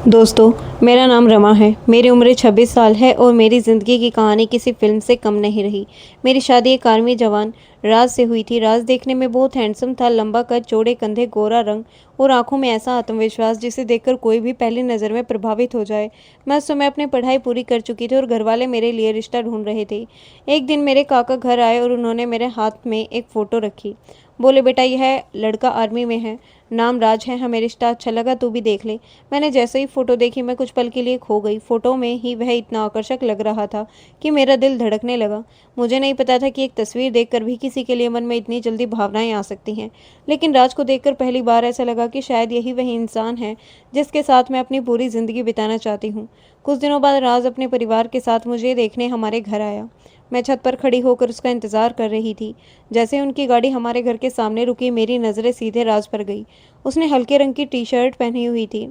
दोस्तों, मेरा नाम रमा है। मेरी उम्र 26 साल है और मेरी ज़िंदगी की कहानी किसी फ़िल्म से कम नहीं रही। मेरी शादी एक आर्मी जवान राज से हुई थी। राज देखने में बहुत हैंडसम था, लंबा कद, चौड़े कंधे, गोरा रंग और आंखों में ऐसा आत्मविश्वास जिसे देखकर कोई भी पहली नज़र में प्रभावित हो जाए। मैं उस समय अपनी पढ़ाई पूरी कर चुकी थी और घरवाले मेरे लिए रिश्ता ढूंढ रहे थे। एक दिन मेरे काका घर आए और उन्होंने मेरे हाथ में एक फ़ोटो रखी। बोले, बेटा यह लड़का आर्मी में है, नाम राज है, हमें रिश्ता अच्छा लगा, तू भी देख ले। मैंने जैसे ही फोटो देखी मैं कुछ पल के लिए खो गई। फोटो में ही वह इतना आकर्षक लग रहा था कि मेरा दिल धड़कने लगा। मुझे नहीं पता था कि एक तस्वीर देखकर भी किसी के लिए मन में इतनी जल्दी भावनाएं आ सकती हैं, लेकिन राज को देखकर पहली बार ऐसा लगा कि शायद यही वही इंसान है जिसके साथ मैं अपनी पूरी जिंदगी बिताना चाहती हूँ। कुछ दिनों बाद राज अपने परिवार के साथ मुझे देखने हमारे घर आया। मैं छत पर खड़ी होकर उसका इंतजार कर रही थी। जैसे उनकी गाड़ी हमारे घर के सामने रुकी, मेरी नज़रें सीधे राज पर गई। उसने हल्के रंग की टी शर्ट पहनी हुई थी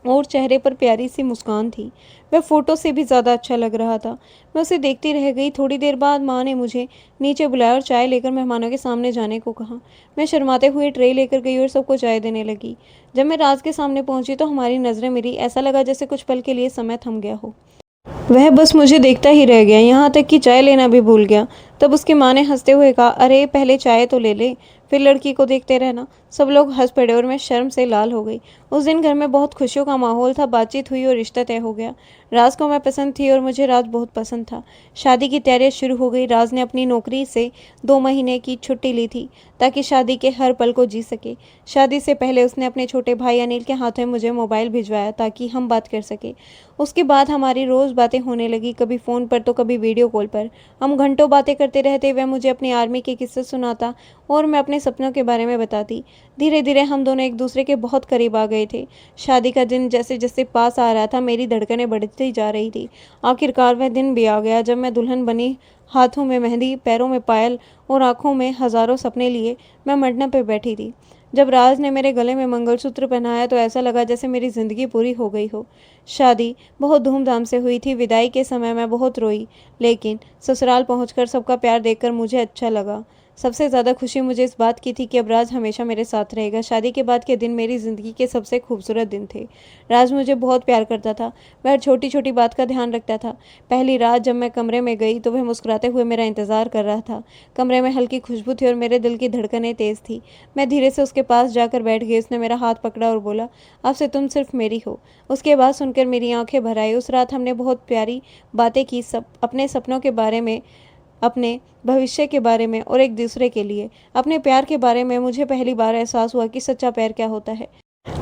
और चेहरे पर प्यारी सी मुस्कान थी। वह फोटो से भी ज़्यादा अच्छा लग रहा था। मैं उसे देखती रह गई। थोड़ी देर बाद माँ ने मुझे नीचे बुलाया और चाय लेकर मेहमानों के सामने जाने को कहा। मैं शर्माते हुए ट्रे लेकर गई और सबको चाय देने लगी। जब मैं राज के सामने पहुंची तो हमारी नज़रें मिली। ऐसा लगा जैसे कुछ पल के लिए समय थम गया हो। वह बस मुझे देखता ही रह गया, यहाँ तक कि चाय लेना भी भूल गया। तब उसकी माँ ने हंसते हुए कहा, अरे पहले चाय तो ले ले, फिर लड़की को देखते रहना। सब लोग हंस पड़े और मैं शर्म से लाल हो गई। उस दिन घर में बहुत खुशियों का माहौल था। बातचीत हुई और रिश्ता तय हो गया। राज को मैं पसंद थी और मुझे राज बहुत पसंद था। शादी की तैयारियां शुरू हो गई। राज ने अपनी नौकरी से 2 महीने की छुट्टी ली थी ताकि शादी के हर पल को जी सके। शादी से पहले उसने अपने छोटे भाई अनिल के हाथ में मुझे मोबाइल भिजवाया ताकि हम बात कर सके। उसके बाद हमारी रोज़ बातें होने लगी, कभी फ़ोन पर तो कभी वीडियो कॉल पर। हम घंटों बातें करते रहते। वह मुझे अपनी आर्मी के किस्से सुनाता और मैं अपने सपनों के बारे में बताती। धीरे धीरे हम दोनों एक दूसरे के बहुत करीब आ गए थे। शादी का दिन जैसे जैसे पास आ रहा था मेरी धड़कनें बढ़ती जा रही थी। आखिरकार वह दिन भी आ गया जब मैं दुल्हन बनी। हाथों में मेहंदी, पैरों में पायल और आंखों में हजारों सपने लिए मैं मंडप पे बैठी थी। जब राज ने मेरे गले में मंगलसूत्र पहनाया तो ऐसा लगा जैसे मेरी जिंदगी पूरी हो गई हो। शादी बहुत धूमधाम से हुई थी। विदाई के समय मैं बहुत रोई, लेकिन ससुराल पहुंचकर सबका प्यार देखकर मुझे अच्छा लगा। सबसे ज़्यादा खुशी मुझे इस बात की थी कि अब राज हमेशा मेरे साथ रहेगा। शादी के बाद के दिन मेरी ज़िंदगी के सबसे खूबसूरत दिन थे। राज मुझे बहुत प्यार करता था। वह हर छोटी छोटी बात का ध्यान रखता था। पहली रात जब मैं कमरे में गई तो वह मुस्कुराते हुए मेरा इंतज़ार कर रहा था। कमरे में हल्की खुशबू थी और मेरे दिल की धड़कनें तेज़ थी। मैं धीरे से उसके पास जाकर बैठ गई। उसने मेरा हाथ पकड़ा और बोला, अब से तुम सिर्फ मेरी हो। उसके बाद सुनकर मेरी आंखें भर आई। उस रात हमने बहुत प्यारी बातें की, सब अपने सपनों के बारे में, अपने भविष्य के बारे में और एक दूसरे के लिए अपने प्यार के बारे में। मुझे पहली बार एहसास हुआ कि सच्चा प्यार क्या होता है।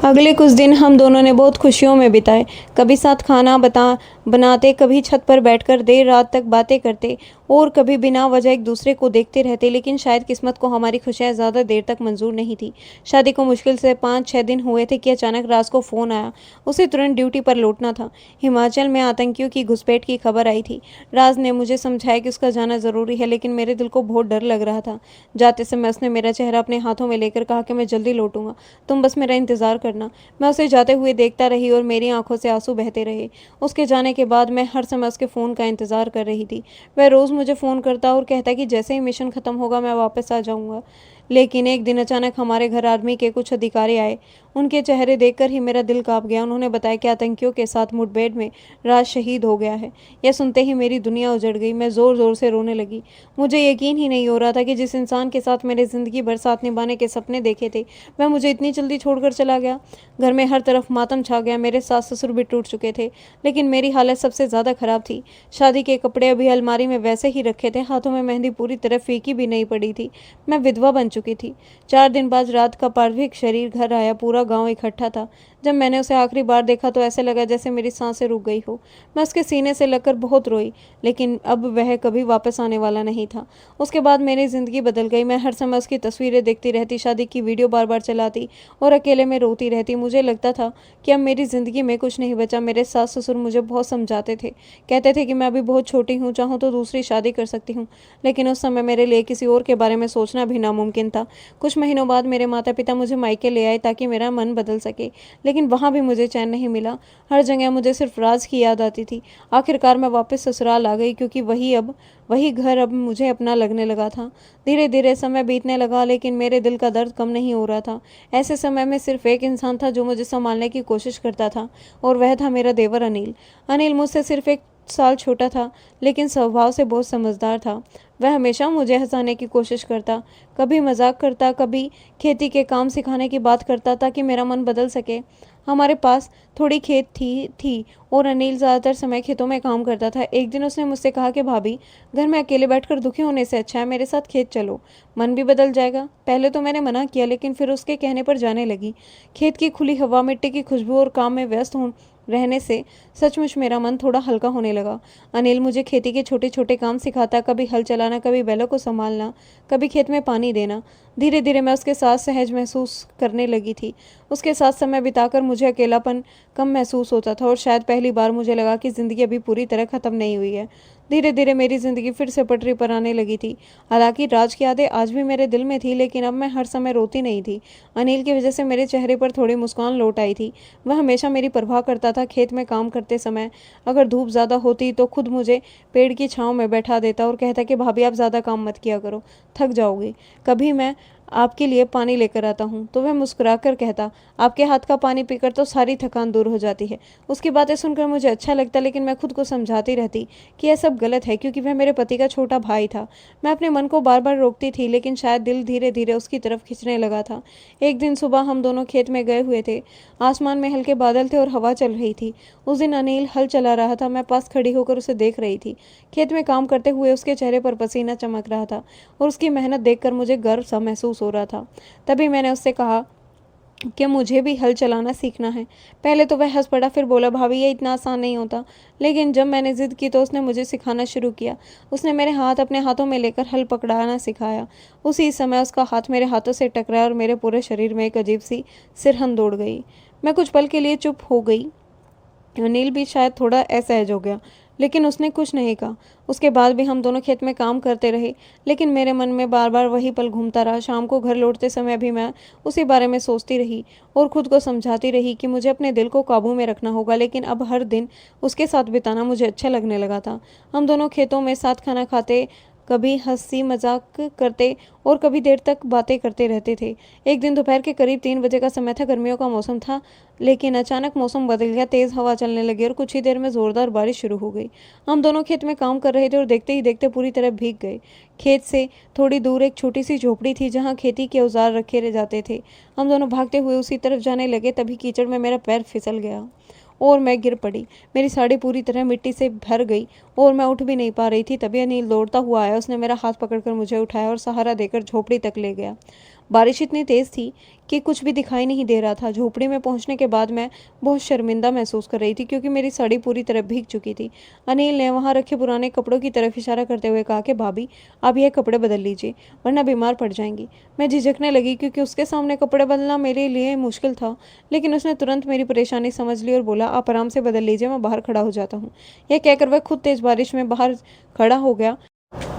अगले कुछ दिन हम दोनों ने बहुत खुशियों में बिताए। कभी साथ खाना बनाते, कभी छत पर बैठकर देर रात तक बातें करते और कभी बिना वजह एक दूसरे को देखते रहते। लेकिन शायद किस्मत को हमारी खुशियाँ ज़्यादा देर तक मंजूर नहीं थी। शादी को मुश्किल से 5-6 दिन हुए थे कि अचानक राज को फ़ोन आया। उसे तुरंत ड्यूटी पर लौटना था। हिमाचल में आतंकियों की घुसपैठ की खबर आई थी। राज ने मुझे समझाया कि उसका जाना ज़रूरी है, लेकिन मेरे दिल को बहुत डर लग रहा था। जाते समय उसने मेरा चेहरा अपने हाथों में लेकर कहा कि मैं जल्दी लौटूंगा, तुम बस मेरा इंतज़ार करना। मैं उसे जाते हुए देखता रही और मेरी आंखों से आंसू बहते रहे। उसके जाने के बाद मैं हर समय उसके फ़ोन का इंतज़ार कर रही थी। वह रोज़ मुझे फ़ोन करता और कहता कि जैसे ही मिशन ख़त्म होगा मैं वापस आ जाऊँगा। लेकिन एक दिन अचानक हमारे घर आर्मी के कुछ अधिकारी आए। उनके चेहरे देखकर ही मेरा दिल कांप गया। उन्होंने बताया कि आतंकियों के साथ मुठभेड़ में राज शहीद हो गया है। यह सुनते ही मेरी दुनिया उजड़ गई। मैं ज़ोर ज़ोर से रोने लगी। मुझे यकीन ही नहीं हो रहा था कि जिस इंसान के साथ मेरे ज़िंदगी भर साथ निभाने के सपने देखे थे, वह मुझे इतनी जल्दी छोड़कर चला गया। घर में हर तरफ मातम छा गया। मेरे सास ससुर भी टूट चुके थे, लेकिन मेरी हालत सबसे ज़्यादा खराब थी। शादी के कपड़े अभी अलमारी में वैसे ही रखे थे, हाथों में मेहंदी पूरी तरह फीकी भी नहीं पड़ी थी। मैं विधवा बन चुकी थी। 4 दिन बाद रात का पार्थिव शरीर घर आया। पूरा गांव इकट्ठा था। जब मैंने उसे आखिरी बार देखा तो ऐसे लगा जैसे मेरी सांसें रुक गई हो। मैं उसके सीने से लगकर बहुत रोई, लेकिन अब वह कभी वापस आने वाला नहीं था। उसके बाद मेरी ज़िंदगी बदल गई। मैं हर समय उसकी तस्वीरें देखती रहती, शादी की वीडियो बार बार चलाती और अकेले में रोती रहती। मुझे लगता था कि अब मेरी ज़िंदगी में कुछ नहीं बचा। मेरे सास ससुर मुझे बहुत समझाते थे, कहते थे कि मैं अभी बहुत छोटी हूँ, चाहूँ तो दूसरी शादी कर सकती हूँ, लेकिन उस समय मेरे लिए किसी और के बारे में सोचना भी नामुमकिन मुमकिन था। कुछ महीनों बाद मेरे माता पिता मुझे मायके ले आए ताकि मेरा मन बदल सके, लेकिन वहाँ भी मुझे चैन नहीं मिला। हर जगह मुझे सिर्फ राज की याद आती थी। आखिरकार मैं वापस ससुराल आ गई, क्योंकि वही घर अब मुझे अपना लगने लगा था। धीरे धीरे समय बीतने लगा, लेकिन मेरे दिल का दर्द कम नहीं हो रहा था। ऐसे समय में सिर्फ एक इंसान था जो मुझे संभालने की कोशिश करता था, और वह था मेरा देवर अनिल। अनिल मुझसे सिर्फ 1 साल छोटा था, लेकिन स्वभाव से बहुत समझदार था। वह हमेशा मुझे हंसाने की कोशिश करता, कभी मजाक करता, कभी खेती के काम सिखाने की बात करता ताकि मेरा मन बदल सके। हमारे पास थोड़ी खेत थी और अनिल ज़्यादातर समय खेतों में काम करता था। एक दिन उसने मुझसे कहा कि भाभी, घर में अकेले बैठकर दुखी होने से अच्छा है मेरे साथ खेत चलो, मन भी बदल जाएगा। पहले तो मैंने मना किया, लेकिन फिर उसके कहने पर जाने लगी। खेत की खुली हवा, मिट्टी की खुशबू और काम में व्यस्त हो रहने से सचमुच मेरा मन थोड़ा हल्का होने लगा। अनिल मुझे खेती के छोटे छोटे काम सिखाता, कभी हल चलाना, कभी बैलों को संभालना, कभी खेत में पानी देना। धीरे धीरे मैं उसके साथ सहज महसूस करने लगी थी। उसके साथ समय बिताकर मुझे अकेलापन कम महसूस होता था, और शायद पहली बार मुझे लगा कि ज़िंदगी अभी पूरी तरह ख़त्म नहीं हुई है। धीरे धीरे मेरी ज़िंदगी फिर से पटरी पर आने लगी थी। हालांकि राज की यादें आज भी मेरे दिल में थी, लेकिन अब मैं हर समय रोती नहीं थी। अनिल की वजह से मेरे चेहरे पर थोड़ी मुस्कान लौट आई थी। वह हमेशा मेरी परवाह करता था। खेत में काम करते समय अगर धूप ज़्यादा होती तो खुद मुझे पेड़ की छांव में बैठा देता और कहता कि भाभी, आप ज़्यादा काम मत किया करो, थक जाओगी। कभी मैं आपके लिए पानी लेकर आता हूँ तो वह मुस्कुराकर कहता, आपके हाथ का पानी पीकर तो सारी थकान दूर हो जाती है। उसकी बातें सुनकर मुझे अच्छा लगता, लेकिन मैं खुद को समझाती रहती कि यह सब गलत है, क्योंकि वह मेरे पति का छोटा भाई था। मैं अपने मन को बार बार रोकती थी, लेकिन शायद दिल धीरे धीरे उसकी तरफ खींचने लगा था। एक दिन सुबह हम दोनों खेत में गए हुए थे। आसमान में हल्के बादल थे और हवा चल रही थी। उस दिन अनिल हल चला रहा था। मैं पास खड़ी होकर उसे देख रही थी। खेत में काम करते हुए उसके चेहरे पर पसीना चमक रहा था, और उसकी मेहनत देखकर मुझे गर्व सा महसूस हो रहा था। तभी मैंने उससे कहा कि मुझे भी हल चलाना सीखना है। पहले तो वह हंस पड़ा, फिर बोला, भाभी, ये इतना आसान नहीं होता। लेकिन जब मैंने जिद की तो उसने मुझे सिखाना शुरू किया। उसने मेरे हाथ अपने हाथों में लेकर हल पकड़ाना सिखाया। उसी समय उसका हाथ मेरे हाथों से टकराया और मेरे पूरे शरीर में एक अजीब सी सिरहन दौड़ गई। मैं कुछ पल के लिए चुप हो गई। अनिल भी शायद थोड़ा असहज हो गया, लेकिन उसने कुछ नहीं कहा। उसके बाद भी हम दोनों खेत में काम करते रहे, लेकिन मेरे मन में बार बार वही पल घूमता रहा। शाम को घर लौटते समय भी मैं उसी बारे में सोचती रही और खुद को समझाती रही कि मुझे अपने दिल को काबू में रखना होगा। लेकिन अब हर दिन उसके साथ बिताना मुझे अच्छा लगने लगा था। हम दोनों खेतों में साथ खाना खाते, कभी हंसी मजाक करते और कभी देर तक बातें करते रहते थे। एक दिन दोपहर के करीब 3 बजे का समय था। गर्मियों का मौसम था, लेकिन अचानक मौसम बदल गया। तेज हवा चलने लगी और कुछ ही देर में जोरदार बारिश शुरू हो गई। हम दोनों खेत में काम कर रहे थे और देखते ही देखते पूरी तरह भीग गए। खेत से थोड़ी दूर एक छोटी सी झोपड़ी थी जहाँ खेती के औजार रखे रह जाते थे। हम दोनों भागते हुए उसी तरफ जाने लगे। तभी कीचड़ में मेरा पैर फिसल गया और मैं गिर पड़ी। मेरी साड़ी पूरी तरह मिट्टी से भर गई और मैं उठ भी नहीं पा रही थी। तभी अनिल दौड़ता हुआ आया। उसने मेरा हाथ पकड़कर मुझे उठाया और सहारा देकर झोपड़ी तक ले गया। बारिश इतनी तेज थी कि कुछ भी दिखाई नहीं दे रहा था। झोपड़ी में पहुंचने के बाद मैं बहुत शर्मिंदा महसूस कर रही थी, क्योंकि मेरी साड़ी पूरी तरह भीग चुकी थी। अनिल ने वहां रखे पुराने कपड़ों की तरफ इशारा करते हुए कहा कि भाभी, आप यह कपड़े बदल लीजिए, वरना बीमार पड़ जाएंगी। मैं झिझकने लगी, क्योंकि उसके सामने कपड़े बदलना मेरे लिए मुश्किल था। लेकिन उसने तुरंत मेरी परेशानी समझ ली और बोला, आप आराम से बदल लीजिए, मैं बाहर खड़ा हो जाता हूँ। यह कहकर वह खुद तेज बारिश में बाहर खड़ा हो गया।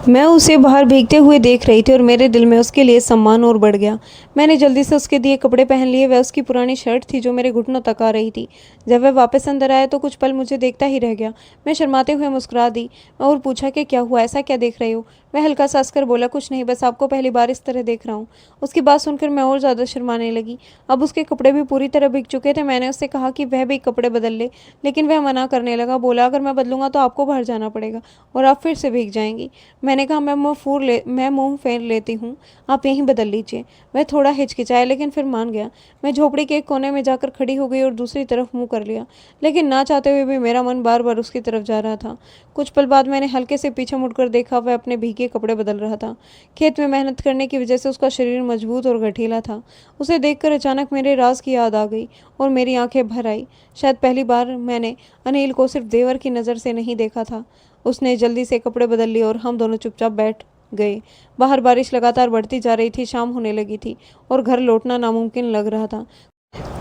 मैं उसे बाहर भीगते हुए देख रही थी और मेरे दिल में उसके लिए सम्मान और बढ़ गया। मैंने जल्दी से उसके दिए कपड़े पहन लिए। वह उसकी पुरानी शर्ट थी जो मेरे घुटनों तक आ रही थी। जब वह वापस अंदर आया तो कुछ पल मुझे देखता ही रह गया। मैं शर्माते हुए मुस्कुरा दी और पूछा कि क्या हुआ, ऐसा क्या देख रहे हो। वह हल्का सा हंसकर बोला, कुछ नहीं, बस आपको पहली बार इस तरह देख रहा हूँ। उसकी बात सुनकर मैं और ज़्यादा शर्माने लगी। अब उसके कपड़े भी पूरी तरह भीग चुके थे। मैंने उससे कहा कि वह भी कपड़े बदल ले, लेकिन वह मना करने लगा। बोला, अगर मैं बदलूंगा तो आपको बाहर जाना पड़ेगा और आप फिर से भीग जाएंगी। मैंने कहा, मैं मुंह फेर लेती हूँ, आप यहीं बदल लीजिए। वह थोड़ा हिचकिचाया, लेकिन फिर मान गया। मैं झोपड़ी के एक कोने में जाकर खड़ी हो गई और दूसरी तरफ मुंह कर लिया, लेकिन ना चाहते हुए भी मेरा मन बार बार उसकी तरफ जा रहा था। कुछ पल बाद मैंने हल्के से पीछे मुड़कर देखा। वह अपने भीगे कपड़े बदल रहा था। खेत में मेहनत करने की वजह से उसका शरीर मजबूत और गठीला था। उसे देखकर अचानक मेरे राज की याद आ गई और मेरी आंखें भर आई। शायद पहली बार मैंने अनिल को सिर्फ देवर की नज़र से नहीं देखा था। उसने जल्दी से कपड़े बदल लिए और हम दोनों चुपचाप बैठ गए। बाहर बारिश लगातार बढ़ती जा रही थी। शाम होने लगी थी और घर लौटना नामुमकिन लग रहा था।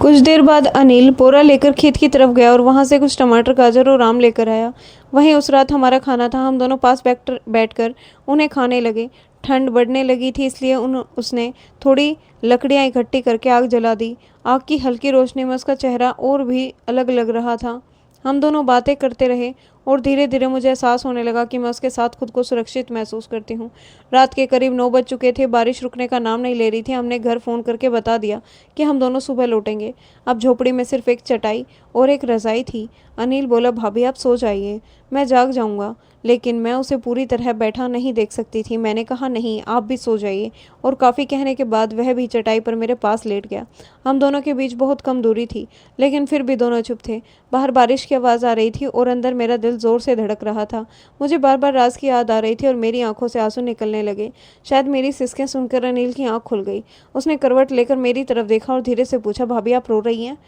कुछ देर बाद अनिल बोरा लेकर खेत की तरफ गया और वहां से कुछ टमाटर, गाजर और आम लेकर आया। वहीं उस रात हमारा खाना था। हम दोनों पास बैठकर उन्हें खाने लगे। ठंड बढ़ने लगी थी, इसलिए उसने थोड़ी लकड़ियाँ इकट्ठी करके आग जला दी। आग की हल्की रोशनी में उसका चेहरा और भी अलग लग रहा था। हम दोनों बातें करते रहे और धीरे धीरे मुझे एहसास होने लगा कि मैं उसके साथ खुद को सुरक्षित महसूस करती हूँ। रात के करीब 9 बज चुके थे। बारिश रुकने का नाम नहीं ले रही थी। हमने घर फ़ोन करके बता दिया कि हम दोनों सुबह लौटेंगे। अब झोपड़ी में सिर्फ एक चटाई और एक रज़ाई थी। अनिल बोला, भाभी आप सो जाइए, मैं जाग जाऊंगा। लेकिन मैं उसे पूरी तरह बैठा नहीं देख सकती थी। मैंने कहा, नहीं, आप भी सो जाइए। और काफ़ी कहने के बाद वह भी चटाई पर मेरे पास लेट गया। हम दोनों के बीच बहुत कम दूरी थी, लेकिन फिर भी दोनों चुप थे। बाहर बारिश की आवाज़ आ रही थी और अंदर मेरा दिल ज़ोर से धड़क रहा था। मुझे बार बार राज की याद आ रही थी और मेरी आंखों से आंसू निकलने लगे। शायद मेरी सिसकें सुनकर अनिल की आंख खुल गई। उसने करवट लेकर मेरी तरफ देखा और धीरे से पूछा, भाभी आप रो रही हैं?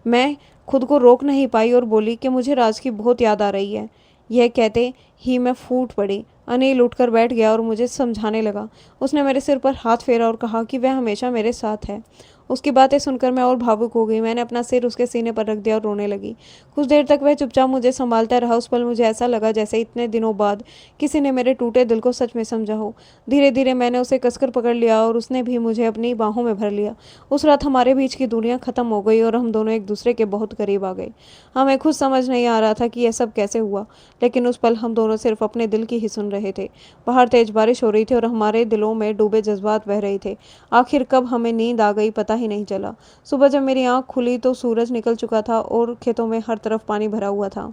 मैं खुद को रोक नहीं पाई और बोली कि मुझे राज की बहुत याद आ रही है। यह कहते ही मैं फूट पड़ी। अनिल उठकर बैठ गया और मुझे समझाने लगा। उसने मेरे सिर पर हाथ फेरा और कहा कि वह हमेशा मेरे साथ है। उसकी बातें सुनकर मैं और भावुक हो गई। मैंने अपना सिर उसके सीने पर रख दिया और रोने लगी। कुछ देर तक वह चुपचाप मुझे संभालता रहा। उस पल मुझे ऐसा लगा जैसे इतने दिनों बाद किसी ने मेरे टूटे दिल को सच में समझा हो। धीरे धीरे मैंने उसे कसकर पकड़ लिया और उसने भी मुझे अपनी बाहों में भर लिया। उस रात हमारे बीच की दूरियां खत्म हो गई और हम दोनों एक दूसरे के बहुत करीब आ गए। हमें खुद समझ नहीं आ रहा था कि यह सब कैसे हुआ, लेकिन उस पल हम दोनों सिर्फ अपने दिल की ही सुन रहे थे। बाहर तेज बारिश हो रही थी और हमारे दिलों में डूबे जज्बात बह रहे थे। आखिर कब हमें नींद आ गई पता ही नहीं चला। सुबह जब मेरी आंख खुली तो सूरज निकल चुका था और खेतों में हर तरफ पानी भरा हुआ था।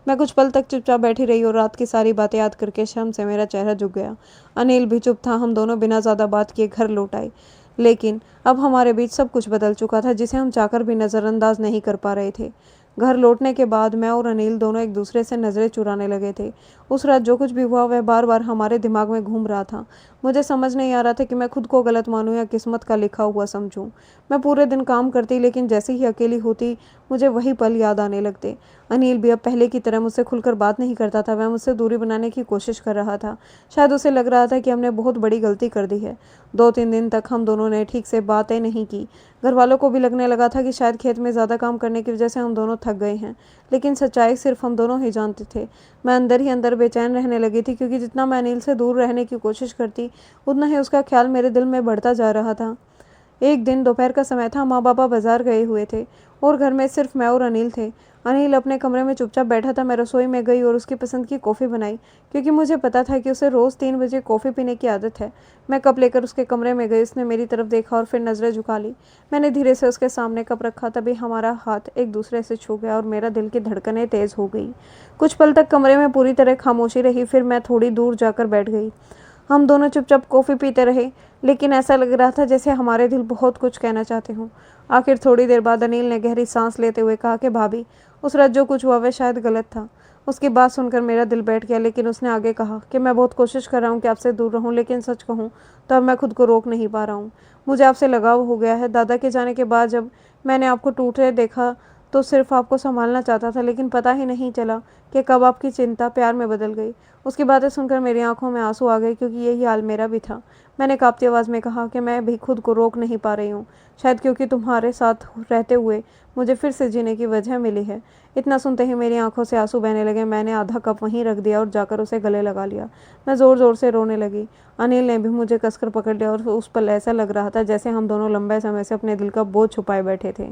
मैं कुछ पल तक चुपचाप बैठी रही और रात की सारी बातें याद करके शर्म से मेरा चेहरा झुक गया। अनिल भी चुप था। हम दोनों बिना ज्यादा बात किए घर लौट आए। लेकिन अब हमारे बीच सब कुछ बदल चुका था, जिसे हम चाहकर भी नज़रअंदाज नहीं कर पा रहे थे। घर लौटने के बाद मैं और अनिल दोनों एक दूसरे से नज़रें चुराने लगे थे। उस रात जो कुछ भी हुआ वह बार बार हमारे दिमाग में घूम रहा था। मुझे समझ नहीं आ रहा था कि मैं खुद को गलत मानूं या किस्मत का लिखा हुआ समझूं। मैं पूरे दिन काम करती, लेकिन जैसे ही अकेली होती मुझे वही पल याद आने लगते। अनिल भी अब पहले की तरह मुझसे खुलकर बात नहीं करता था। वह मुझसे दूरी बनाने की कोशिश कर रहा था। शायद उसे लग रहा था कि हमने बहुत बड़ी गलती कर दी है। 2-3 दिन तक हम दोनों ने ठीक से बातें नहीं की। घर वालों को भी लगने लगा था कि शायद खेत में ज़्यादा काम करने की वजह से हम दोनों थक गए हैं, लेकिन सच्चाई सिर्फ हम दोनों ही जानते थे। मैं अंदर ही अंदर बेचैन रहने लगी थी, क्योंकि जितना मैं अनिल से दूर रहने की कोशिश करती उतना ही उसका ख्याल मेरे दिल में बढ़ता जा रहा था। एक दिन दोपहर का समय था। माँ पापा बाजार गए हुए थे और घर में सिर्फ मैं और अनिल थे। अनिल अपने कमरे में चुपचाप बैठा था। मैं रसोई में गई और उसकी पसंद की कॉफ़ी बनाई, क्योंकि मुझे पता था कि उसे रोज़ 3 बजे कॉफ़ी पीने की आदत है। मैं कप लेकर उसके कमरे में गई। उसने मेरी तरफ देखा और फिर नज़रें झुका ली। मैंने धीरे से उसके सामने कप रखा। तभी हमारा हाथ एक दूसरे से छू गया और मेरा दिल की धड़कनें तेज़ हो गई। कुछ पल तक कमरे में पूरी तरह खामोशी रही। फिर मैं थोड़ी दूर जाकर बैठ गई। हम दोनों चुपचाप कॉफ़ी पीते रहे, लेकिन ऐसा लग रहा था जैसे हमारे दिल बहुत कुछ कहना चाहते हों। आखिर थोड़ी देर बाद अनिल ने गहरी सांस लेते हुए कहा कि भाभी, उस रात जो कुछ हुआ वह शायद गलत था। उसकी बात सुनकर मेरा दिल बैठ गया, लेकिन उसने आगे कहा कि मैं बहुत कोशिश कर रहा हूँ कि आपसे दूर रहूँ, लेकिन सच कहूँ तो अब मैं खुद को रोक नहीं पा रहा हूँ। मुझे आपसे लगाव हो गया है। दादा के जाने के बाद जब मैंने आपको टूटे देखा तो सिर्फ आपको संभालना चाहता था, लेकिन पता ही नहीं चला कि कब आपकी चिंता प्यार में बदल गई। उसकी बातें सुनकर मेरी आंखों में आंसू आ गए, क्योंकि यही हाल मेरा भी था। मैंने कांपती आवाज़ में कहा कि मैं भी खुद को रोक नहीं पा रही हूँ, शायद क्योंकि तुम्हारे साथ रहते हुए मुझे फिर से जीने की वजह मिली है। इतना सुनते ही मेरी आंखों से आंसू बहने लगे। मैंने आधा कप वहीं रख दिया और जाकर उसे गले लगा लिया। मैं ज़ोर ज़ोर से रोने लगी। अनिल ने भी मुझे कसकर पकड़ लिया और उस पल ऐसा लग रहा था जैसे हम दोनों लंबे समय से अपने दिल का बोझ छुपाए बैठे थे।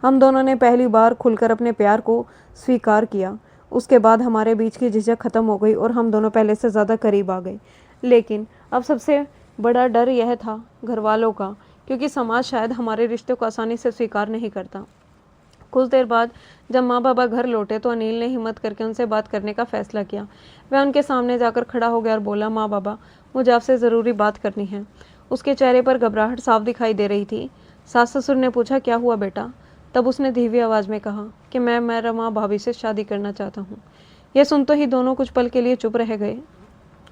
हम दोनों ने पहली बार खुलकर अपने प्यार को स्वीकार किया। उसके बाद हमारे बीच की झिझक खत्म हो गई और हम दोनों पहले से ज़्यादा करीब आ गए। लेकिन अब सबसे बड़ा डर यह था घर वालों का, क्योंकि समाज शायद हमारे रिश्ते को आसानी से स्वीकार नहीं करता। कुछ देर बाद जब माँ बाबा घर लौटे तो अनिल ने हिम्मत करके उनसे बात करने का फैसला किया। वह उनके सामने जाकर खड़ा हो गया और बोला, माँ बाबा, मुझे आपसे ज़रूरी बात करनी है। उसके चेहरे पर घबराहट साफ दिखाई दे रही थी। सास ससुर ने पूछा, क्या हुआ बेटा? तब उसने धीमी आवाज़ में कहा कि मैं रमा भाभी से शादी करना चाहता हूँ। यह सुनते ही दोनों कुछ पल के लिए चुप रह गए।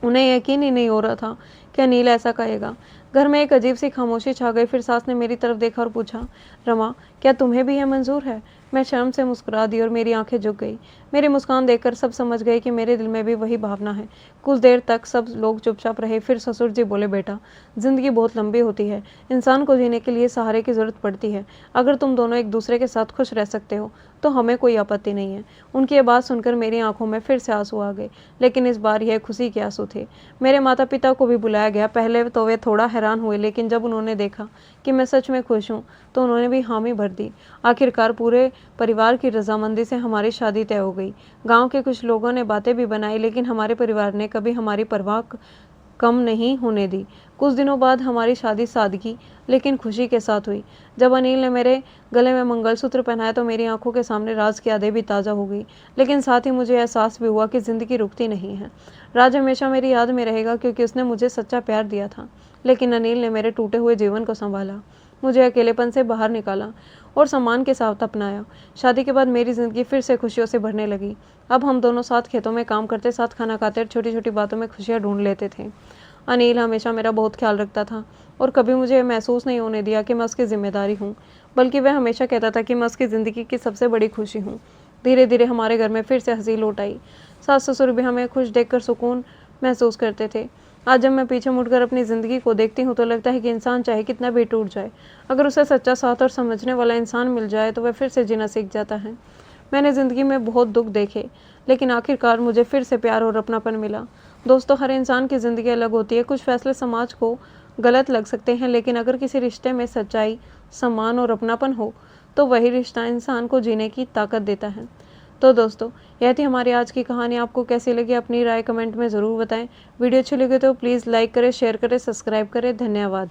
उन्हें यकीन ही नहीं हो रहा था कि अनिल ऐसा कहेगा। घर में एक अजीब सी खामोशी छा गई। फिर सास ने मेरी तरफ देखा और पूछा, रमा, क्या तुम्हें भी यह मंजूर है? मैं शर्म से मुस्कुरा दी और मेरी आंखें झुक गई। मेरी मुस्कान देखकर सब समझ गए कि मेरे दिल में भी वही भावना है। कुछ देर तक सब लोग चुपचाप रहे, फिर ससुर जी बोले, बेटा, जिंदगी बहुत लंबी होती है, इंसान को जीने के लिए सहारे की जरूरत पड़ती है। अगर तुम दोनों एक दूसरे के साथ खुश रह सकते हो तो हमें कोई आपत्ति नहीं है। उनकी ये बात सुनकर मेरी आंखों में फिर से आंसू आ गए, लेकिन इस बार यह खुशी के आंसू थे। मेरे माता पिता को भी बुलाया गया। पहले तो वे थोड़ा हैरान हुए, लेकिन जब उन्होंने देखा कि मैं सच में खुश हूँ तो उन्होंने भी हामी भर दी। आखिरकार पूरे परिवार की रजामंदी से हमारी शादी तय हो गई। गांव के कुछ लोगों ने बातें भी बनाई, लेकिन हमारे परिवार ने कभी हमारी परवाह कम नहीं होने दी। कुछ दिनों बाद हमारी शादी सादगी लेकिन खुशी के साथ हुई। जब अनिल ने मेरे गले में मंगलसूत्र पहनाया तो मेरी आंखों के सामने राज की यादें भी ताज़ा हो गई, लेकिन साथ ही मुझे एहसास भी हुआ कि ज़िंदगी रुकती नहीं है। राज हमेशा मेरी याद में रहेगा क्योंकि उसने मुझे सच्चा प्यार दिया था, लेकिन अनिल ने मेरे टूटे हुए जीवन को संभाला, मुझे अकेलेपन से बाहर निकाला और सम्मान के साथ अपनाया। शादी के बाद मेरी ज़िंदगी फिर से खुशियों से भरने लगी। अब हम दोनों साथ खेतों में काम करते, साथ खाना खाते और छोटी छोटी बातों में खुशियाँ ढूंढ लेते थे। अनिल हमेशा मेरा बहुत ख्याल रखता था और कभी मुझे महसूस नहीं होने दिया कि मैं उसकी जिम्मेदारी हूँ, बल्कि वह हमेशा कहता था कि मैं उसकी ज़िंदगी की सबसे बड़ी खुशी हूँ। धीरे धीरे हमारे घर में फिर से हंसी लौट आई। सास ससुर भी हमें खुश देखकर सुकून महसूस करते थे। आज जब मैं पीछे मुड़कर अपनी ज़िंदगी को देखती हूँ तो लगता है कि इंसान चाहे कितना भी टूट जाए, अगर उसे सच्चा साथ और समझने वाला इंसान मिल जाए तो वह फिर से जीना सीख जाता है। मैंने ज़िंदगी में बहुत दुख देखे, लेकिन आखिरकार मुझे फिर से प्यार और अपनापन मिला। दोस्तों, हर इंसान की ज़िंदगी अलग होती है। कुछ फैसले समाज को गलत लग सकते हैं, लेकिन अगर किसी रिश्ते में सच्चाई, सम्मान और अपनापन हो तो वही रिश्ता इंसान को जीने की ताकत देता है। तो दोस्तों, यह थी हमारी आज की कहानी। आपको कैसी लगी अपनी राय कमेंट में ज़रूर बताएं। वीडियो अच्छी लगी तो प्लीज़ लाइक करें, शेयर करें, सब्सक्राइब करें। धन्यवाद।